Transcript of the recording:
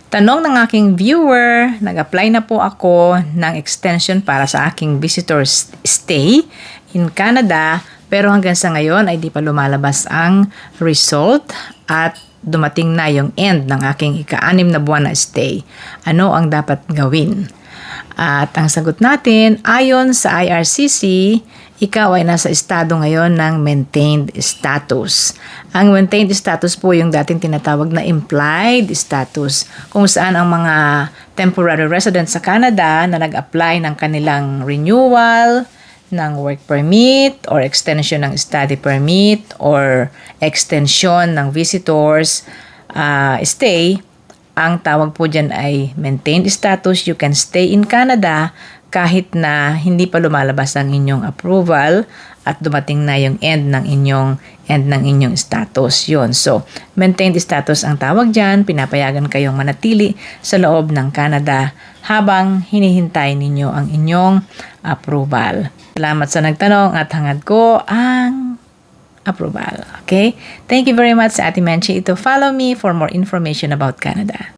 Tanong ng aking viewer, nag-apply na po ako ng extension para sa aking visitor stay in Canada, pero hanggang sa ngayon ay di pa lumalabas ang result at dumating na yung end ng aking ika-6 na buwan na stay. Ano ang dapat gawin? At ang sagot natin, ayon sa IRCC, ikaw ay nasa estado ngayon ng maintained status. Ang maintained status po yung dating tinatawag na implied status, kung saan ang mga temporary residents sa Canada na nag-apply ng kanilang renewal ng work permit or extension ng study permit or extension ng visitors stay, ang tawag po dyan ay maintained status. You can stay in Canada kahit na hindi pa lumalabas ang inyong approval at dumating na yung end ng inyong status. Yun. So, maintained status ang tawag dyan. Pinapayagan kayong manatili sa loob ng Canada habang hinihintay ninyo ang inyong approval. Salamat sa nagtanong at hangad ko ang approval. Okay? Thank you very much sa Ate Menchi. Follow me for more information about Canada.